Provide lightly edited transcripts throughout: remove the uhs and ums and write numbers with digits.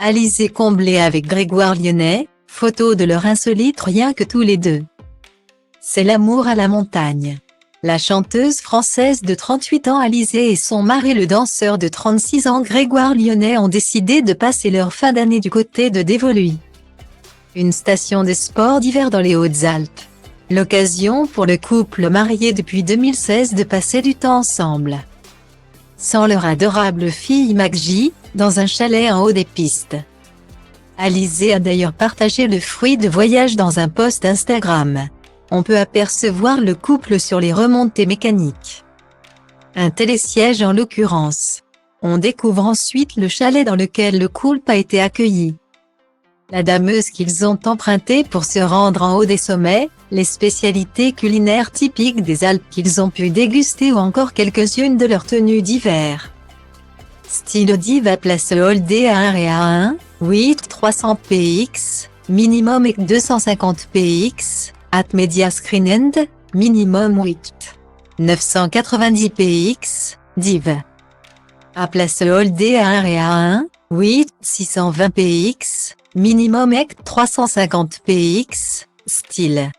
Alizée comblée avec Grégoire Lyonnais, photo de leur insolite rien que tous les deux. C'est l'amour à la montagne. La chanteuse française de 38 ans Alizée et son mari le danseur de 36 ans Grégoire Lyonnais ont décidé de passer leur fin d'année du côté de Dévoluy, une station de sport d'hiver dans les Hautes-Alpes. L'occasion pour le couple marié depuis 2016 de passer du temps ensemble. Sans leur adorable fille Maggie, dans un chalet en haut des pistes. Alizée a d'ailleurs partagé le fruit de voyage dans un post Instagram. On peut apercevoir le couple sur les remontées mécaniques. Un télésiège en l'occurrence. On découvre ensuite le chalet dans lequel le couple a été accueilli. La dameuse qu'ils ont empruntée pour se rendre en haut des sommets, les spécialités culinaires typiques des Alpes qu'ils ont pu déguster ou encore quelques-unes de leurs tenues d'hiver. Style Diva place Holdé à 1 et à 1, 8 300 px, minimum et 250 px, at Media Screen End, minimum 8 990 px, div. À place Holdé à 1 et à 1, 8 620 px, minimum et 350 px, style.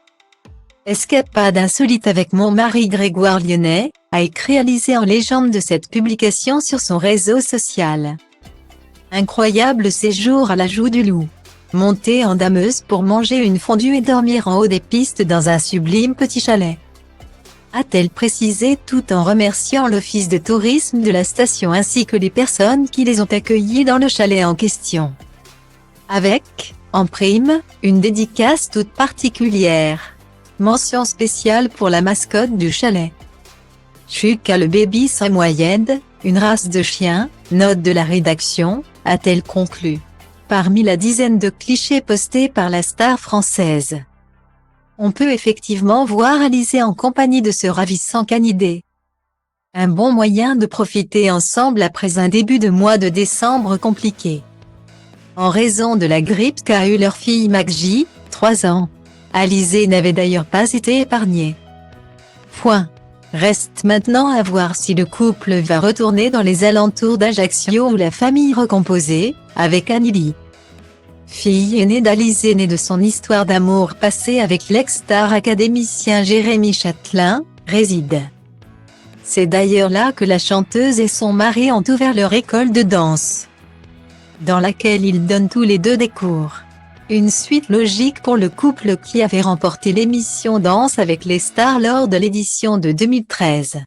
Escapade insolite avec mon mari Grégoire Lyonnais, a écrit Alizée en légende de cette publication sur son réseau social. Incroyable séjour à la Joue du Loup. Monter en dameuse pour manger une fondue et dormir en haut des pistes dans un sublime petit chalet. A-t-elle précisé tout en remerciant l'office de tourisme de la station ainsi que les personnes qui les ont accueillis dans le chalet en question. Avec, en prime, une dédicace toute particulière. Mention spéciale pour la mascotte du chalet. Chuka le baby samoyed, une race de chien, note de la rédaction, a-t-elle conclu. Parmi la dizaine de clichés postés par la star française, on peut effectivement voir Alizée en compagnie de ce ravissant canidé. Un bon moyen de profiter ensemble après un début de mois de décembre compliqué. En raison de la grippe qu'a eu leur fille Maggie, 3 ans. Alizée n'avait d'ailleurs pas été épargnée. Reste maintenant à voir si le couple va retourner dans les alentours d'Ajaccio ou la famille recomposée, avec Anneli. Fille aînée d'Alizée née de son histoire d'amour passée avec l'ex-star académicien Jérémy Chatelain, réside. C'est d'ailleurs là que la chanteuse et son mari ont ouvert leur école de danse, dans laquelle ils donnent tous les deux des cours. Une suite logique pour le couple qui avait remporté l'émission Danse avec les stars lors de l'édition de 2013.